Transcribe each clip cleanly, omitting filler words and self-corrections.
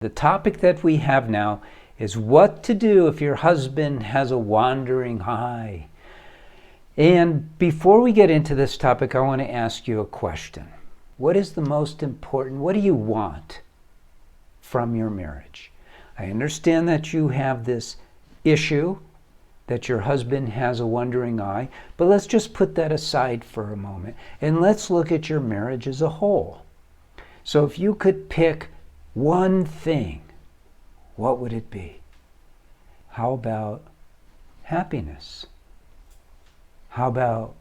The topic that we have now is what to do if your husband has a wandering eye. And before we get into this topic, I want to ask you a question. What is the most important? What do you want from your marriage? I understand that you have this issue that your husband has a wandering eye, but let's just put that aside for a moment and let's look at your marriage as a whole. So if you could pick one thing, what would it be? How about happiness? How about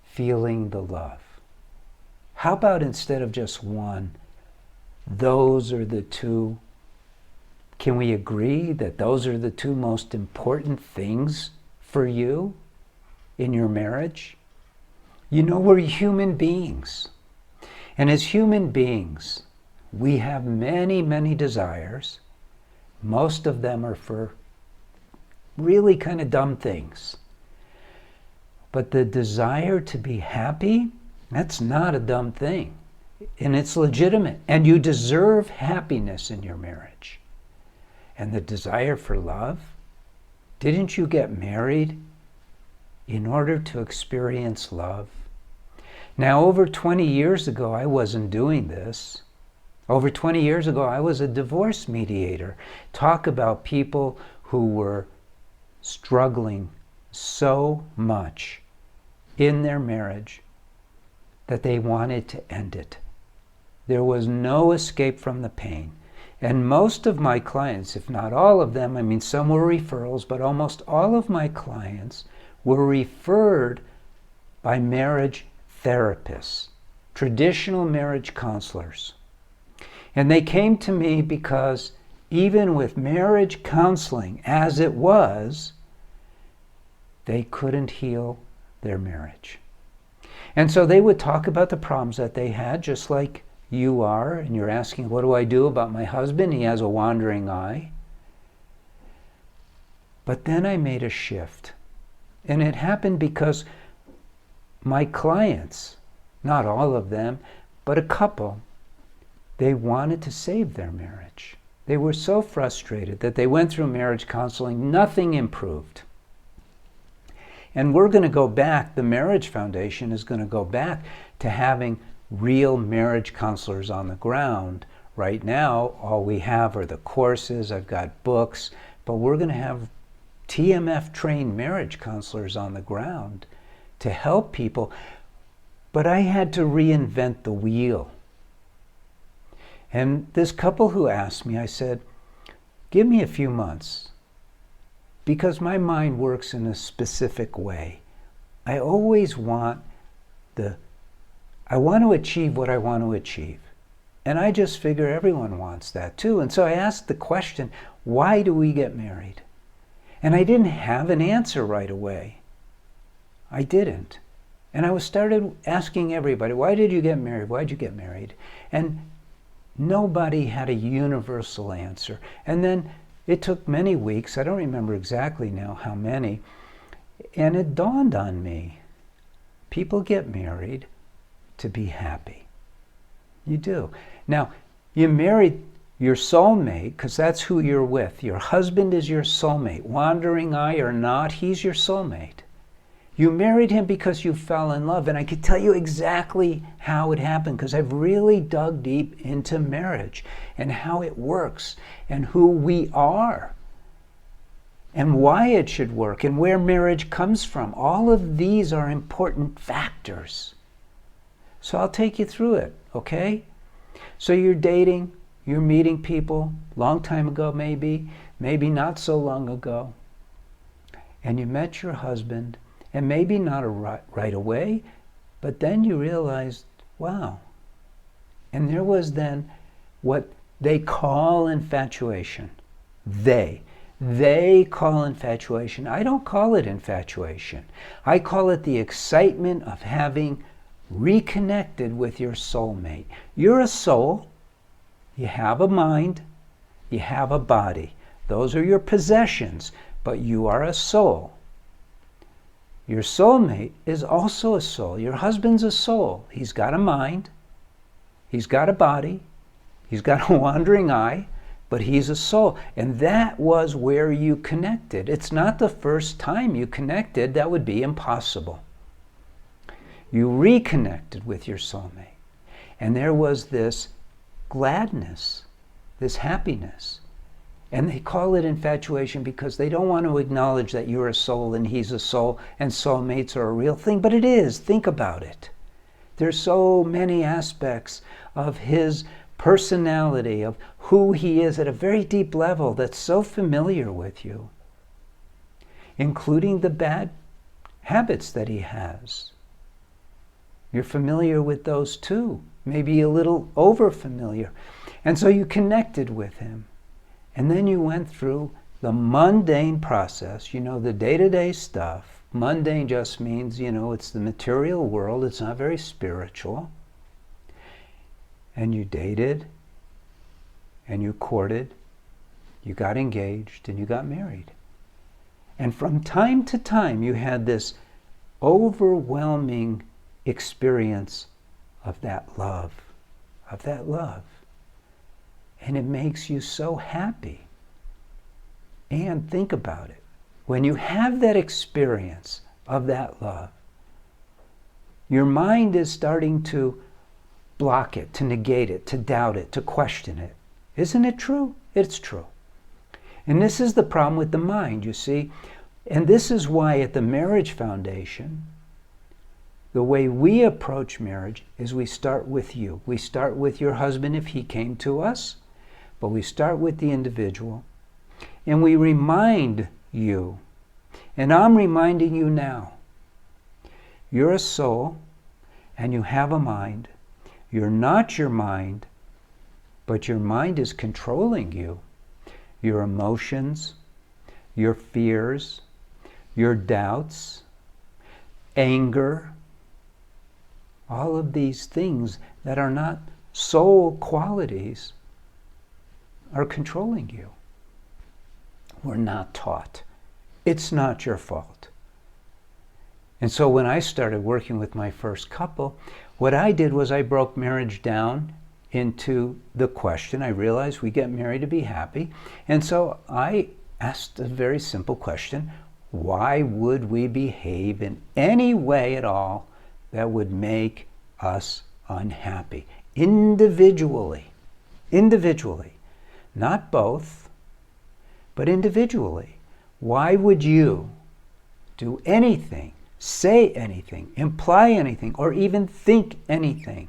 feeling the love? How about instead of just one, those are the two? Can we agree that those are the two most important things for you in your marriage? You know, we're human beings. And as human beings, we have many, many desires. Most of them are for really kind of dumb things. But the desire to be happy, that's not a dumb thing. And it's legitimate. And you deserve happiness in your marriage. And the desire for love, didn't you get married in order to experience love? Now, over 20 years ago, I wasn't doing this. Over 20 years ago, I was a divorce mediator. Talk about people who were struggling so much in their marriage that they wanted to end it. There was no escape from the pain. And most of my clients, if not all of them, I mean, some were referrals, but almost all of my clients were referred by marriage therapists, traditional marriage counselors. And they came to me because even with marriage counseling as it was, they couldn't heal their marriage. And so they would talk about the problems that they had, just like you are, and you're asking, what do I do about my husband? He has a wandering eye. But then I made a shift. And it happened because my clients, not all of them, but a couple, they wanted to save their marriage. They were so frustrated that they went through marriage counseling, nothing improved. And we're going to go back, the Marriage Foundation is going to go back to having real marriage counselors on the ground. Right now, all we have are the courses, I've got books, but we're going to have TMF trained marriage counselors on the ground to help people. But I had to reinvent the wheel. And this couple who asked me, I said, give me a few months, because my mind works in a specific way. I always want I want to achieve what I want to achieve. And I just figure everyone wants that too. And so I asked the question, why do we get married? And I didn't have an answer right away. I didn't. And I started asking everybody, why did you get married? Why did you get married? And nobody had a universal answer. And then it took many weeks, I don't remember exactly now how many, and it dawned on me, people get married to be happy. You do. Now, you married your soulmate because that's who you're with. Your husband is your soulmate. Wandering eye or not, he's your soulmate. You married him because you fell in love. And I could tell you exactly how it happened because I've really dug deep into marriage and how it works and who we are and why it should work and where marriage comes from. All of these are important factors. So I'll take you through it, okay? So you're dating, you're meeting people, long time ago maybe not so long ago, and you met your husband, and maybe not right away, but then you realized, wow. And there was then what they call infatuation. They call infatuation. I don't call it infatuation. I call it the excitement of having reconnected with your soulmate. You're a soul. You have a mind. You have a body. Those are your possessions, but you are a soul. Your soulmate is also a soul. Your husband's a soul. He's got a mind. He's got a body. He's got a wandering eye. but he's a soul. And that was where you connected. It's not the first time you connected. That would be impossible. You reconnected with your soulmate. And there was this gladness, this happiness. And they call it infatuation because they don't want to acknowledge that you're a soul and he's a soul and soulmates are a real thing. But it is. Think about it. There's so many aspects of his personality, of who he is at a very deep level that's so familiar with you, including the bad habits that he has. You're familiar with those too, maybe a little over familiar. And so you connected with him. And then you went through the mundane process, the day-to-day stuff. Mundane just means, it's the material world. It's not very spiritual. And you dated, and you courted, you got engaged, and you got married. And from time to time, you had this overwhelming experience of that love, And it makes you so happy. And think about it. When you have that experience of that love, your mind is starting to block it, to negate it, to doubt it, to question it. Isn't it true? It's true. And this is the problem with the mind, you see. And this is why at the Marriage Foundation, the way we approach marriage is we start with you. We start with your husband if he came to us, but we start with the individual. And we remind you, and I'm reminding you now, you're a soul and you have a mind. You're not your mind, but your mind is controlling you. Your emotions, your fears, your doubts, anger, all of these things that are not soul qualities are controlling you. We're not taught. It's not your fault. And so when I started working with my first couple, what I did was I broke marriage down into the question. I realized we get married to be happy. And so I asked a very simple question. Why would we behave in any way at all that would make us unhappy? Individually. Not both, but individually. Why would you do anything, say anything, imply anything, or even think anything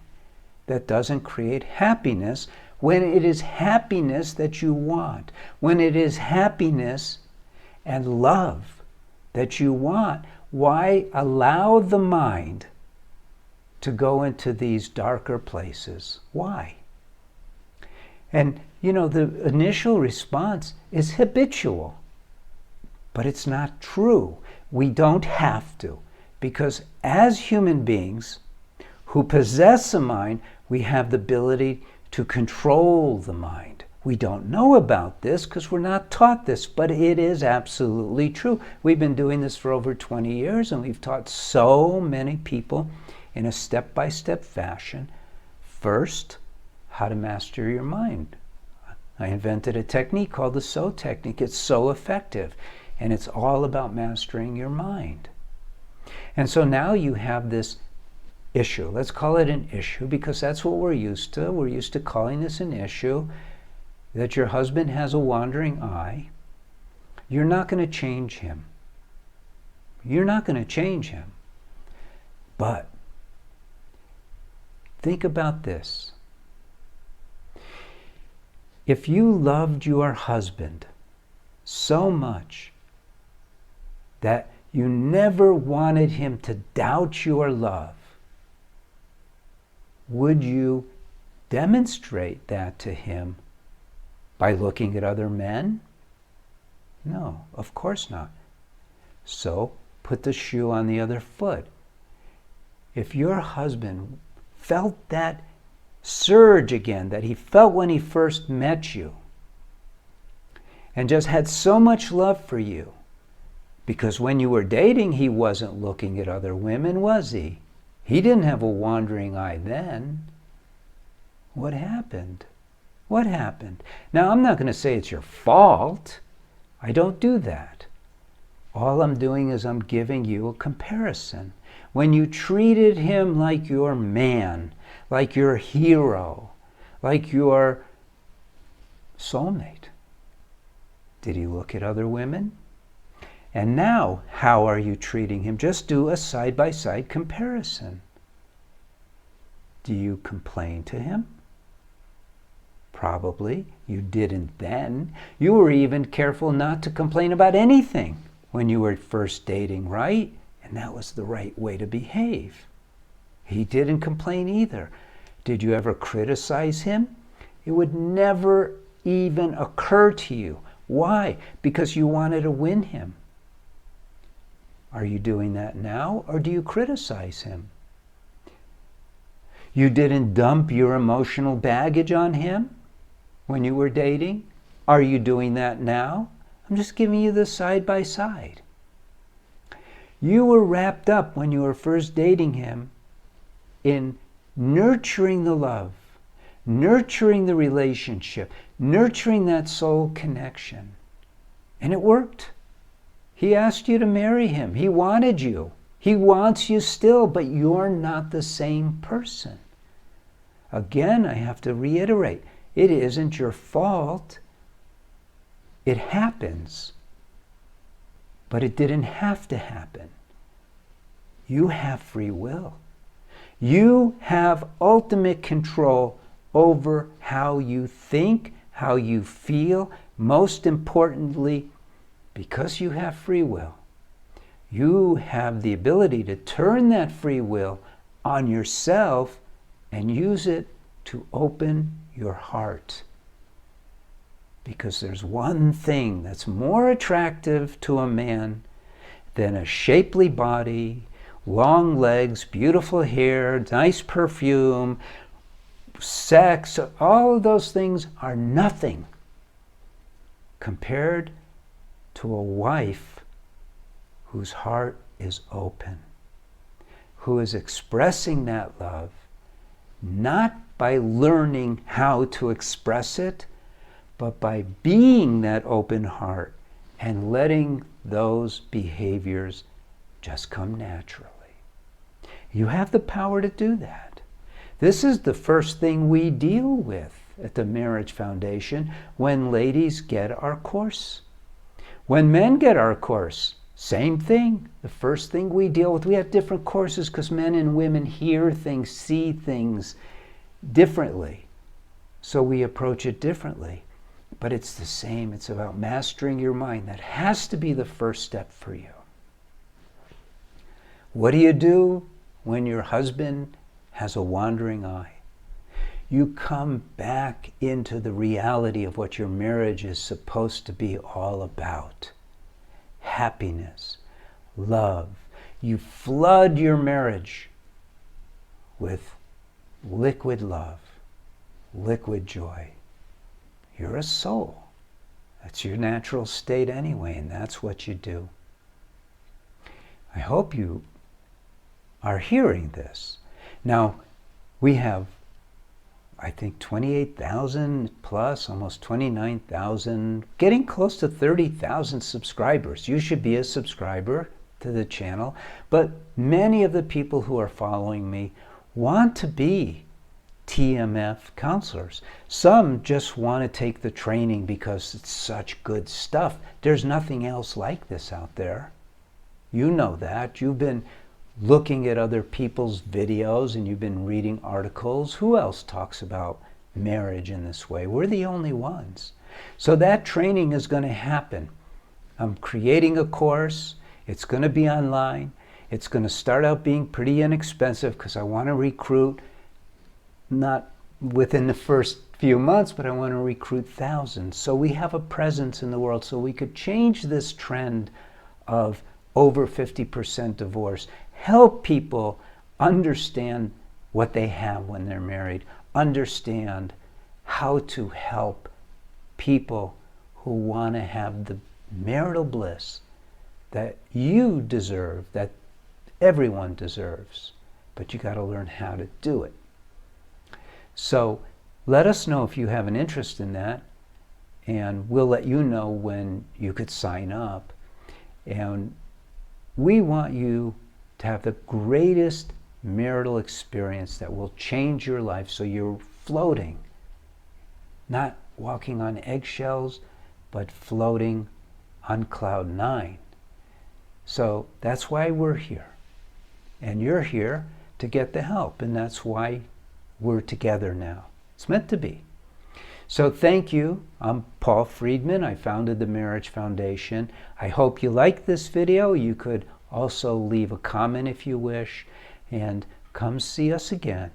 that doesn't create happiness when it is happiness that you want, when it is happiness and love that you want? Why allow the mind to go into these darker places? Why? And the initial response is habitual, but it's not true. We don't have to, because as human beings who possess a mind, we have the ability to control the mind. We don't know about this because we're not taught this, but it is absolutely true. We've been doing this for over 20 years, and we've taught so many people in a step-by-step fashion, first, how to master your mind. I invented a technique called the SO technique. It's so effective, and it's all about mastering your mind. And so now you have this issue. Let's call it an issue because that's what we're used to. We're used to calling this an issue, that your husband has a wandering eye. You're not going to change him. But think about this. If you loved your husband so much that you never wanted him to doubt your love, would you demonstrate that to him by looking at other men? No, of course not. So put the shoe on the other foot. If your husband felt that surge again that he felt when he first met you, and just had so much love for you, because when you were dating, he wasn't looking at other women, was he? He didn't have a wandering eye then. What happened? What happened? Now, I'm not going to say it's your fault. I don't do that. All I'm doing is I'm giving you a comparison. When you treated him like your man, like your hero, like your soulmate, did he look at other women? And now, how are you treating him? Just do a side-by-side comparison. Do you complain to him? Probably. You didn't then. You were even careful not to complain about anything when you were first dating, right? And that was the right way to behave. He didn't complain either. Did you ever criticize him? It would never even occur to you. Why? Because you wanted to win him. Are you doing that now, or do you criticize him? You didn't dump your emotional baggage on him when you were dating? Are you doing that now? I'm just giving you the side by side. You were wrapped up when you were first dating him in nurturing the love, nurturing the relationship, nurturing that soul connection. And it worked. He asked you to marry him. He wanted you. He wants you still, but you're not the same person. Again, I have to reiterate, it isn't your fault. It happens. But it didn't have to happen. You have free will. You have ultimate control over how you think, how you feel. Most importantly, because you have free will, you have the ability to turn that free will on yourself and use it to open your heart. Because there's one thing that's more attractive to a man than a shapely body, long legs, beautiful hair, nice perfume, sex. All of those things are nothing compared to a wife whose heart is open, who is expressing that love, not by learning how to express it, but by being that open heart and letting those behaviors just come naturally. You have the power to do that. This is the first thing we deal with at the Marriage Foundation when ladies get our course. When men get our course, same thing. The first thing we deal with, we have different courses because men and women hear things, see things differently. So we approach it differently. But it's the same. It's about mastering your mind. That has to be the first step for you. What do you do when your husband has a wandering eye? You come back into the reality of what your marriage is supposed to be all about. Happiness, love. You flood your marriage with liquid love, liquid joy. You're a soul. That's your natural state anyway, and that's what you do. I hope you are hearing this. Now, we have, I think, 28,000 plus, almost 29,000, getting close to 30,000 subscribers. You should be a subscriber to the channel. But many of the people who are following me want to be TMF counselors. Some just want to take the training because it's such good stuff. There's nothing else like this out there. You know that. You've been looking at other people's videos and you've been reading articles. Who else talks about marriage in this way? We're the only ones. So that training is going to happen. I'm creating a course. It's going to be online. It's going to start out being pretty inexpensive because I want to recruit, not within the first few months, but I want to recruit thousands. So we have a presence in the world so we could change this trend of over 50% divorce. Help people understand what they have when they're married. Understand how to help people who want to have the marital bliss that you deserve, that everyone deserves. But you got to learn how to do it. So let us know if you have an interest in that, and we'll let you know when you could sign up. And we want you to have the greatest marital experience that will change your life, so you're floating, not walking on eggshells, but floating on cloud 9. So that's why we're here. And you're here to get the help, and that's why we're together now. It's meant to be. So thank you. I'm Paul Friedman. I founded the Marriage Foundation. I hope you liked this video. You could also leave a comment if you wish, and come see us again.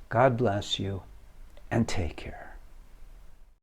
God bless you, and take care.